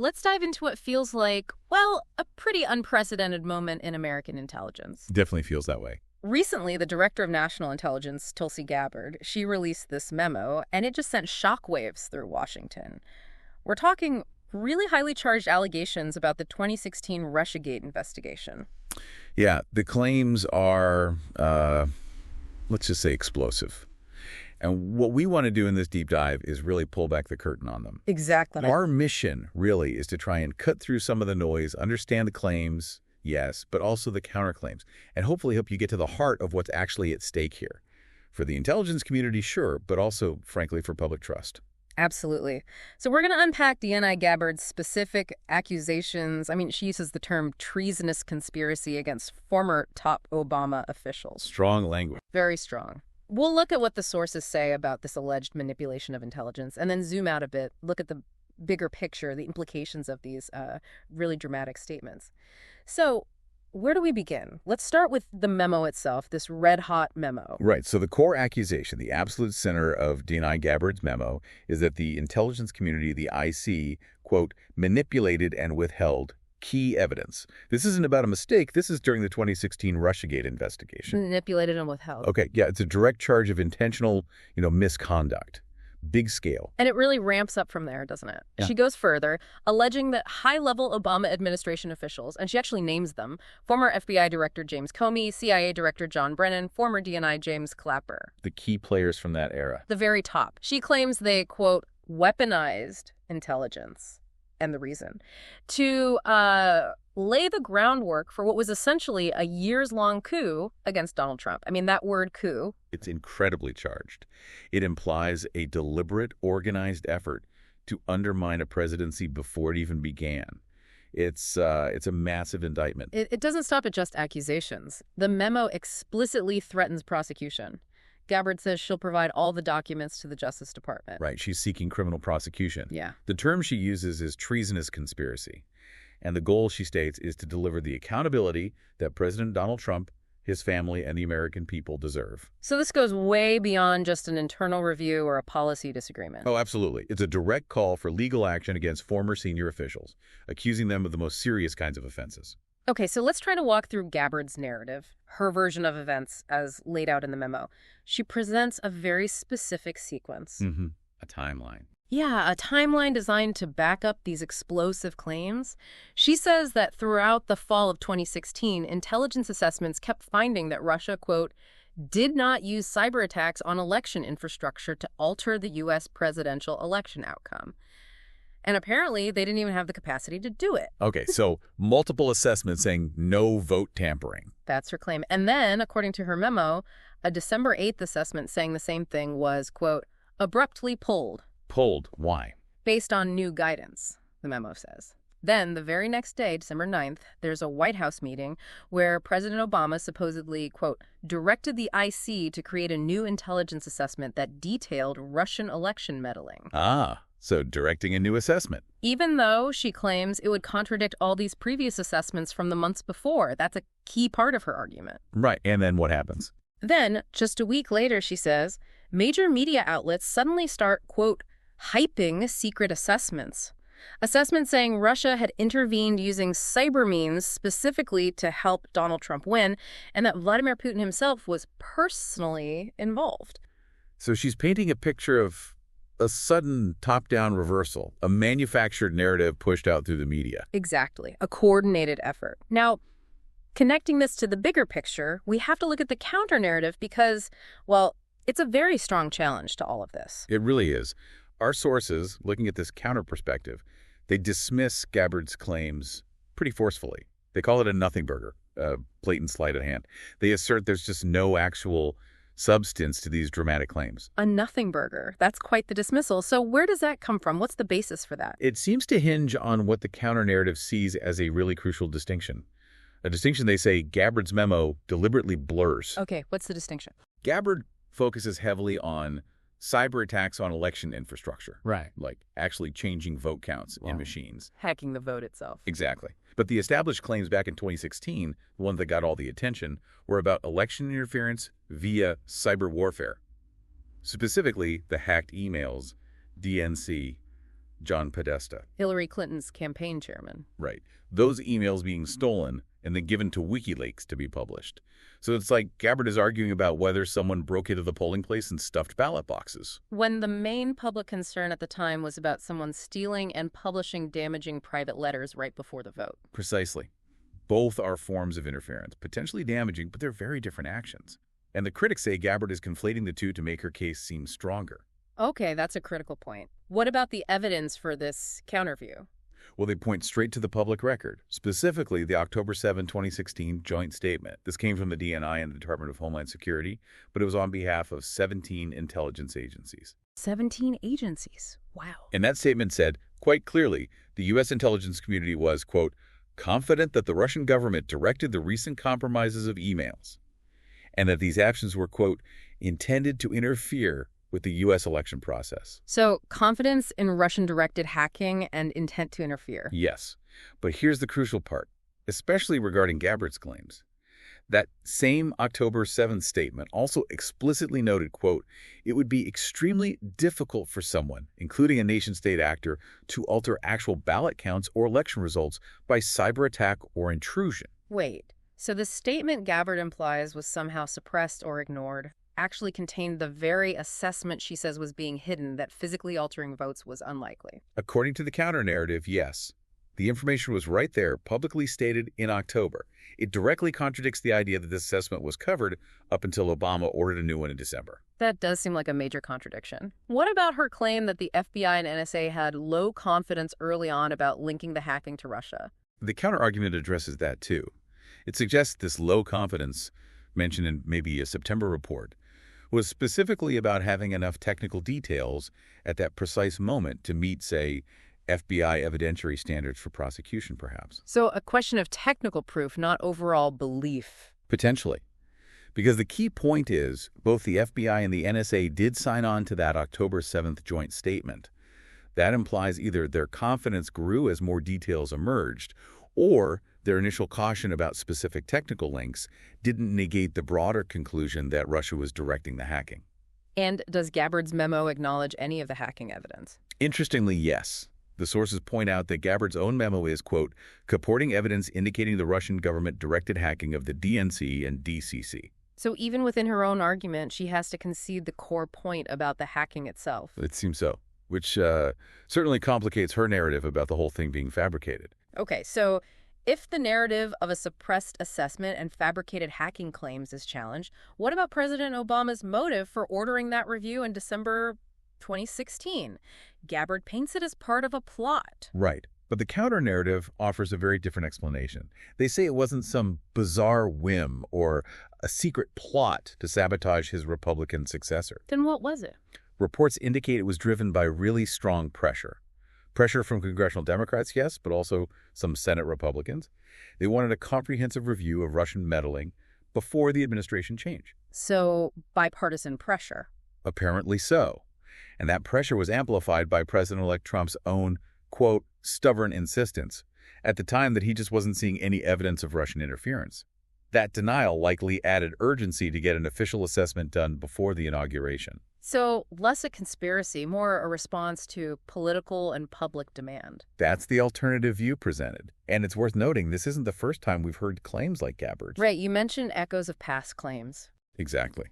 let's dive into what feels like, well, a pretty unprecedented moment in American intelligence. Definitely feels that way. Recently, the Director of National Intelligence, Tulsi Gabbard, she released this memo, and it just sent shockwaves through Washington. We're talking really highly charged allegations about the 2016 Russiagate investigation. Yeah, the claims are, let's just say, explosive. And what we want to do in this deep dive is really pull back the curtain on them. Exactly. Our mission really is to try and cut through some of the noise, understand the claims, yes, but also the counterclaims, and hopefully help you get to the heart of what's actually at stake here. For the intelligence community, sure, but also, frankly, for public trust. Absolutely. So we're going to unpack DNI Gabbard's specific accusations. I mean, she uses the term treasonous conspiracy against former top Obama officials. Strong language. Very strong. We'll look at what the sources say about this alleged manipulation of intelligence and then zoom out a bit, look at the bigger picture, the implications of these really dramatic statements. So where do we begin? Let's start with the memo itself, this red-hot memo. Right. So the core accusation, the absolute center of DNI Gabbard's memo, is that the intelligence community, the IC, quote, manipulated and withheld key evidence. This isn't about a mistake. This is during the 2016 Russiagate investigation. Manipulated and withheld. Okay. Yeah, it's a direct charge of intentional, misconduct. Big scale. And it really ramps up from there, doesn't it? Yeah. She goes further, alleging that high-level Obama administration officials, and she actually names them, former FBI Director James Comey, CIA Director John Brennan, former DNI James Clapper. The key players from that era. The very top. She claims they, quote, weaponized intelligence, and the reason, to lay the groundwork for what was essentially a years-long coup against Donald Trump. I mean, that word coup. It's incredibly charged. It implies a deliberate, organized effort to undermine a presidency before it even began. It's a massive indictment. It doesn't stop at just accusations. The memo explicitly threatens prosecution. Gabbard says she'll provide all the documents to the Justice Department. Right. She's seeking criminal prosecution. Yeah. The term she uses is treasonous conspiracy. And the goal, she states, is to deliver the accountability that President Donald Trump, his family, and the American people deserve. So this goes way beyond just an internal review or a policy disagreement. Oh, absolutely. It's a direct call for legal action against former senior officials, accusing them of the most serious kinds of offenses. Okay, so let's try to walk through Gabbard's narrative, her version of events as laid out in the memo. She presents a very specific sequence. A timeline. Yeah, a timeline designed to back up these explosive claims. She says that throughout the fall of 2016, intelligence assessments kept finding that Russia, quote, did not use cyber attacks on election infrastructure to alter the U.S. presidential election outcome. And apparently, they didn't even have the capacity to do it. Okay, so multiple assessments saying no vote tampering. That's her claim. And then, according to her memo, a December 8th assessment saying the same thing was, quote, abruptly pulled. Pulled? Why? Based on new guidance, the memo says. Then, the very next day, December 9th, there's a White House meeting where President Obama supposedly, quote, directed the IC to create a new intelligence assessment that detailed Russian election meddling. Ah. So directing a new assessment. Even though she claims it would contradict all these previous assessments from the months before. That's a key part of her argument. Right. And then what happens? Then, just a week later, she says, major media outlets suddenly start, quote, hyping secret assessments. Assessments saying Russia had intervened using cyber means specifically to help Donald Trump win, and that Vladimir Putin himself was personally involved. So she's painting a picture of a sudden top-down reversal, a manufactured narrative pushed out through the media. Exactly. A coordinated effort. Now, connecting this to the bigger picture, we have to look at the counter-narrative because, well, it's a very strong challenge to all of this. It really is. Our sources, looking at this counter-perspective, they dismiss Gabbard's claims pretty forcefully. They call it a nothing burger, a blatant sleight of hand. They assert there's just no actual substance to these dramatic claims. A nothing burger. That's quite the dismissal. So where does that come from? What's the basis for that? It seems to hinge on what the counter-narrative sees as a really crucial distinction. A distinction they say Gabbard's memo deliberately blurs. Okay, what's the distinction? Gabbard focuses heavily on cyber attacks on election infrastructure. Right. Like actually changing vote counts in machines. Hacking the vote itself. Exactly. But the established claims back in 2016, the ones that got all the attention, were about election interference via cyber warfare. Specifically, the hacked emails, DNC, John Podesta. Hillary Clinton's campaign chairman. Right. Those emails being stolen and then given to WikiLeaks to be published. So it's like Gabbard is arguing about whether someone broke into the polling place and stuffed ballot boxes. When the main public concern at the time was about someone stealing and publishing damaging private letters right before the vote. Precisely. Both are forms of interference, potentially damaging, but they're very different actions. And the critics say Gabbard is conflating the two to make her case seem stronger. Okay, that's a critical point. What about the evidence for this counterview? Well, they point straight to the public record, specifically the October 7, 2016 joint statement. This came from the DNI and the Department of Homeland Security, but it was on behalf of 17 intelligence agencies. 17 agencies. Wow. And that statement said, quite clearly, the U.S. intelligence community was, quote, confident that the Russian government directed the recent compromises of emails, and that these actions were, quote, intended to interfere with the U.S. election process. So, confidence in Russian-directed hacking and intent to interfere. Yes, but here's the crucial part, especially regarding Gabbard's claims. That same October 7th statement also explicitly noted, quote, it would be extremely difficult for someone, including a nation-state actor, to alter actual ballot counts or election results by cyber attack or intrusion. Wait, so the statement Gabbard implies was somehow suppressed or ignored actually contained the very assessment she says was being hidden, that physically altering votes was unlikely. According to the counter-narrative, yes. The information was right there, publicly stated in October. It directly contradicts the idea that this assessment was covered up until Obama ordered a new one in December. That does seem like a major contradiction. What about her claim that the FBI and NSA had low confidence early on about linking the hacking to Russia? The counter-argument addresses that, too. It suggests this low confidence, mentioned in maybe a September report, was specifically about having enough technical details at that precise moment to meet, say, FBI evidentiary standards for prosecution, perhaps. So a question of technical proof, not overall belief. Potentially. Because the key point is, both the FBI and the NSA did sign on to that October 7th joint statement. That implies either their confidence grew as more details emerged, or their initial caution about specific technical links didn't negate the broader conclusion that Russia was directing the hacking. And does Gabbard's memo acknowledge any of the hacking evidence? Interestingly, yes. The sources point out that Gabbard's own memo is, quote, purporting evidence indicating the Russian government directed hacking of the DNC and DCC. So even within her own argument, she has to concede the core point about the hacking itself. It seems so, which certainly complicates her narrative about the whole thing being fabricated. Okay, so if the narrative of a suppressed assessment and fabricated hacking claims is challenged, what about President Obama's motive for ordering that review in December 2016? Gabbard paints it as part of a plot. Right. But the counter-narrative offers a very different explanation. They say it wasn't some bizarre whim or a secret plot to sabotage his Republican successor. Then what was it? Reports indicate it was driven by really strong pressure. Pressure from congressional Democrats, yes, but also some Senate Republicans. They wanted a comprehensive review of Russian meddling before the administration change. So, bipartisan pressure. Apparently so. And that pressure was amplified by President-elect Trump's own, quote, stubborn insistence at the time that he just wasn't seeing any evidence of Russian interference. That denial likely added urgency to get an official assessment done before the inauguration. So, less a conspiracy, more a response to political and public demand. That's the alternative view presented. And it's worth noting this isn't the first time we've heard claims like Gabbard's. Right, you mentioned echoes of past claims. Exactly.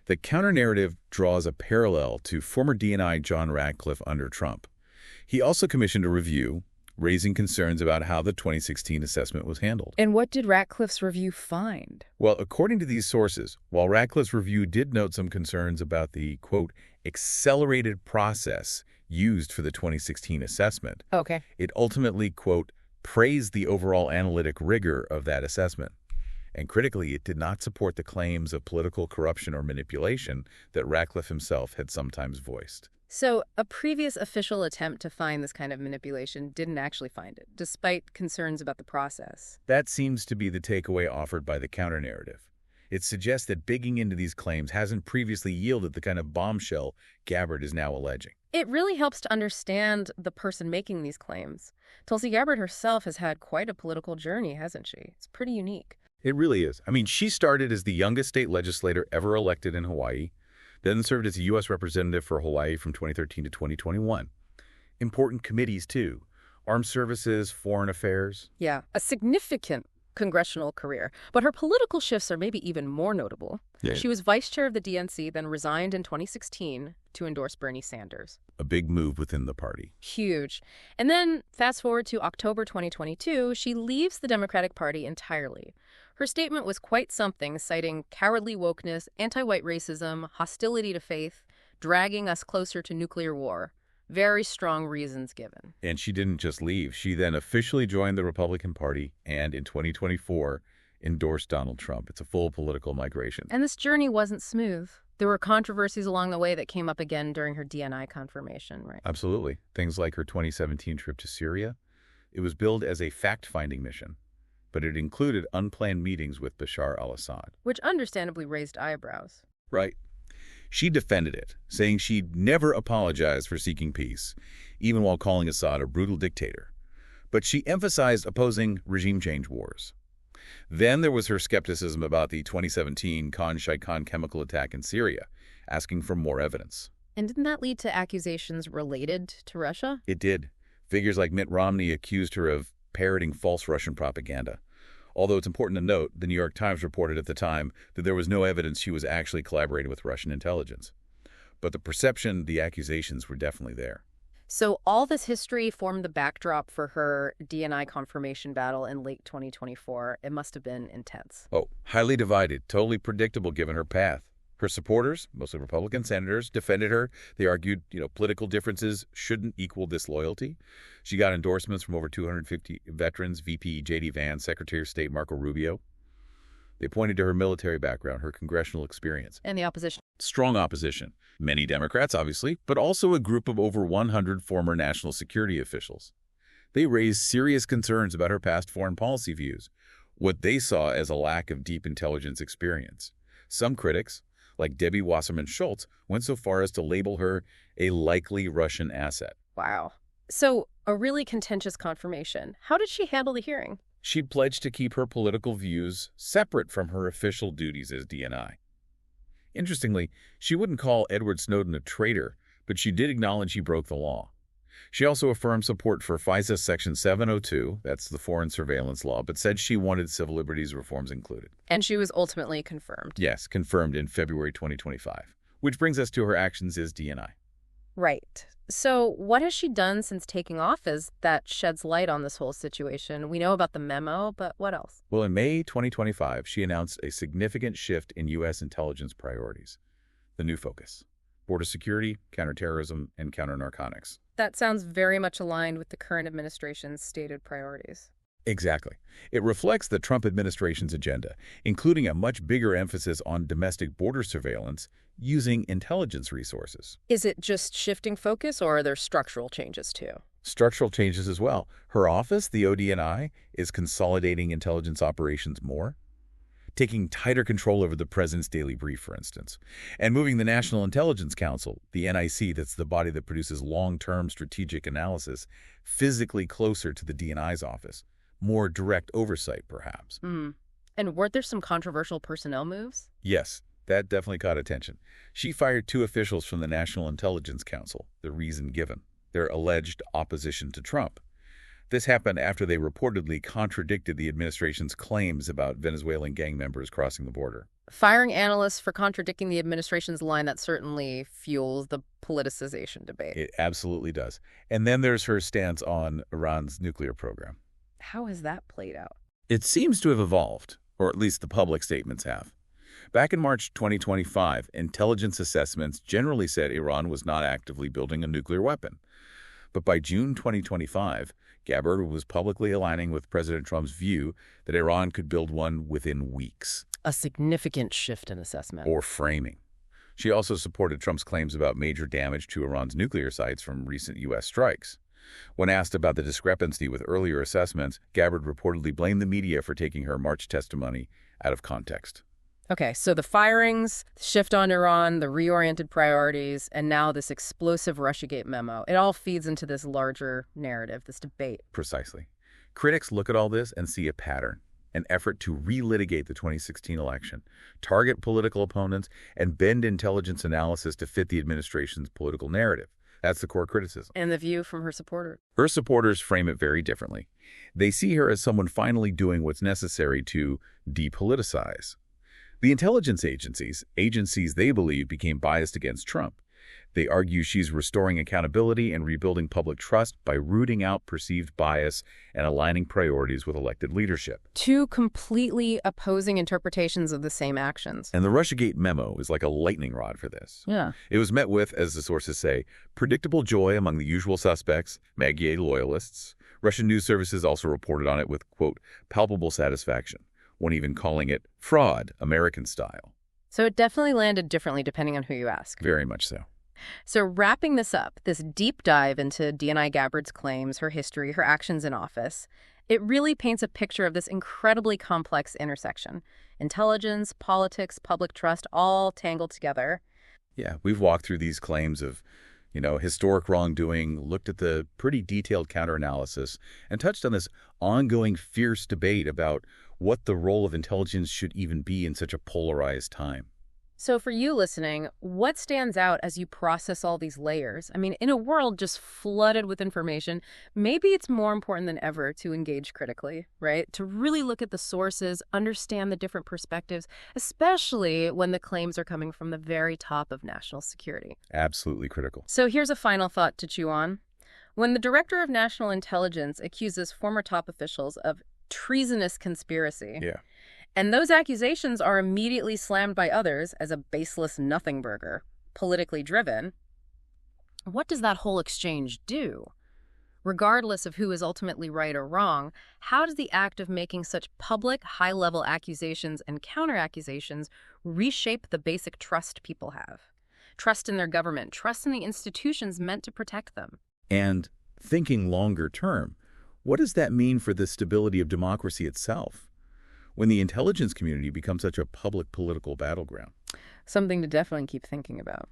The counter-narrative draws a parallel to former DNI John Ratcliffe under Trump. He also commissioned a review, raising concerns about how the 2016 assessment was handled. And what did Ratcliffe's review find? Well, according to these sources, while Ratcliffe's review did note some concerns about the, quote, accelerated process used for the 2016 assessment, Okay. it ultimately, quote, praised the overall analytic rigor of that assessment. And critically, it did not support the claims of political corruption or manipulation that Ratcliffe himself had sometimes voiced. So, a previous official attempt to find this kind of manipulation didn't actually find it, despite concerns about the process. That seems to be the takeaway offered by the counter-narrative. It suggests that digging into these claims hasn't previously yielded the kind of bombshell Gabbard is now alleging. It really helps to understand the person making these claims. Tulsi Gabbard herself has had quite a political journey, hasn't she? It's pretty unique. It really is. I mean, she started as the youngest state legislator ever elected in Hawaii, then served as a U.S. representative for Hawaii from 2013 to 2021. Important committees, too. Armed Services, Foreign Affairs. Yeah, a significant congressional career. But her political shifts are maybe even more notable. Yeah. She was vice chair of the DNC, then resigned in 2016 to endorse Bernie Sanders. A big move within the party. Huge. And then, fast forward to October 2022, she leaves the Democratic Party entirely. Her statement was quite something, citing cowardly wokeness, anti-white racism, hostility to faith, dragging us closer to nuclear war. Very strong reasons given. And she didn't just leave. She then officially joined the Republican Party and, in 2024, endorsed Donald Trump. It's a full political migration. And this journey wasn't smooth. There were controversies along the way that came up again during her DNI confirmation, right? Absolutely. Things like her 2017 trip to Syria. It was billed as a fact-finding mission, but it included unplanned meetings with Bashar al-Assad. Which understandably raised eyebrows. Right. She defended it, saying she'd never apologize for seeking peace, even while calling Assad a brutal dictator. But she emphasized opposing regime change wars. Then there was her skepticism about the 2017 Khan Shaykhun chemical attack in Syria, asking for more evidence. And didn't that lead to accusations related to Russia? It did. Figures like Mitt Romney accused her of parroting false Russian propaganda. Although it's important to note, the New York Times reported at the time that there was no evidence she was actually collaborating with Russian intelligence. But the perception, the accusations were definitely there. So all this history formed the backdrop for her DNI confirmation battle in late 2024. It must have been intense. Oh, highly divided, totally predictable given her path. Her supporters, mostly Republican senators, defended her. They argued, political differences shouldn't equal disloyalty. She got endorsements from over 250 veterans, VP J.D. Vance, Secretary of State Marco Rubio. They pointed to her military background, her congressional experience. And the opposition. Strong opposition. Many Democrats, obviously, but also a group of over 100 former national security officials. They raised serious concerns about her past foreign policy views, what they saw as a lack of deep intelligence experience. Some critics, like Debbie Wasserman Schultz, went so far as to label her a likely Russian asset. Wow. So, a really contentious confirmation. How did she handle the hearing? She'd pledged to keep her political views separate from her official duties as DNI. Interestingly, she wouldn't call Edward Snowden a traitor, but she did acknowledge he broke the law. She also affirmed support for FISA Section 702, that's the foreign surveillance law, but said she wanted civil liberties reforms included. And she was ultimately confirmed. Yes, confirmed in February 2025, which brings us to her actions as DNI. Right. So what has she done since taking office that sheds light on this whole situation? We know about the memo, but what else? Well, in May 2025, she announced a significant shift in U.S. intelligence priorities. The new focus: border security, counterterrorism, and counter-narcotics. That sounds very much aligned with the current administration's stated priorities. Exactly. It reflects the Trump administration's agenda, including a much bigger emphasis on domestic border surveillance using intelligence resources. Is it just shifting focus, or are there structural changes too? Structural changes as well. Her office, the ODNI, is consolidating intelligence operations more, taking tighter control over the president's daily brief, for instance, and moving the National Intelligence Council, the NIC, that's the body that produces long-term strategic analysis, physically closer to the DNI's office. More direct oversight, perhaps. And weren't there some controversial personnel moves? Yes, that definitely caught attention. She fired 2 officials from the National Intelligence Council, the reason given: their alleged opposition to Trump. This happened after they reportedly contradicted the administration's claims about Venezuelan gang members crossing the border. Firing analysts for contradicting the administration's line, that certainly fuels the politicization debate. It absolutely does. And then there's her stance on Iran's nuclear program. How has that played out? It seems to have evolved, or at least the public statements have. Back in March 2025, intelligence assessments generally said Iran was not actively building a nuclear weapon. But by June 2025, Gabbard was publicly aligning with President Trump's view that Iran could build one within weeks. A significant shift in assessment. Or framing. She also supported Trump's claims about major damage to Iran's nuclear sites from recent U.S. strikes. When asked about the discrepancy with earlier assessments, Gabbard reportedly blamed the media for taking her March testimony out of context. Okay, so the firings, the shift on Iran, the reoriented priorities, and now this explosive Russiagate memo, it all feeds into this larger narrative, this debate. Precisely. Critics look at all this and see a pattern, an effort to relitigate the 2016 election, target political opponents, and bend intelligence analysis to fit the administration's political narrative. That's the core criticism. And the view from her supporters. Her supporters frame it very differently. They see her as someone finally doing what's necessary to depoliticize. The intelligence agencies they believe became biased against Trump. They argue she's restoring accountability and rebuilding public trust by rooting out perceived bias and aligning priorities with elected leadership. Two completely opposing interpretations of the same actions. And the Russiagate memo is like a lightning rod for this. Yeah. It was met with, as the sources say, predictable joy among the usual suspects, Magyar loyalists. Russian news services also reported on it with, quote, palpable satisfaction, one even calling it fraud, American style. So it definitely landed differently depending on who you ask. Very much so. So wrapping this up, this deep dive into DNI Gabbard's claims, her history, her actions in office, it really paints a picture of this incredibly complex intersection. Intelligence, politics, public trust, all tangled together. Yeah, we've walked through these claims of, historic wrongdoing, looked at the pretty detailed counter-analysis, and touched on this ongoing fierce debate about what the role of intelligence should even be in such a polarized time. So for you listening, what stands out as you process all these layers? I mean, in a world just flooded with information, maybe it's more important than ever to engage critically, right? To really look at the sources, understand the different perspectives, especially when the claims are coming from the very top of national security. Absolutely critical. So here's a final thought to chew on. When the Director of National Intelligence accuses former top officials of treasonous conspiracy, and those accusations are immediately slammed by others as a baseless nothing burger, politically driven, what does that whole exchange do? Regardless of who is ultimately right or wrong, how does the act of making such public, high-level accusations and counter-accusations reshape the basic trust people have? Trust in their government, trust in the institutions meant to protect them. And thinking longer term, what does that mean for the stability of democracy itself? When the intelligence community becomes such a public political battleground. Something to definitely keep thinking about.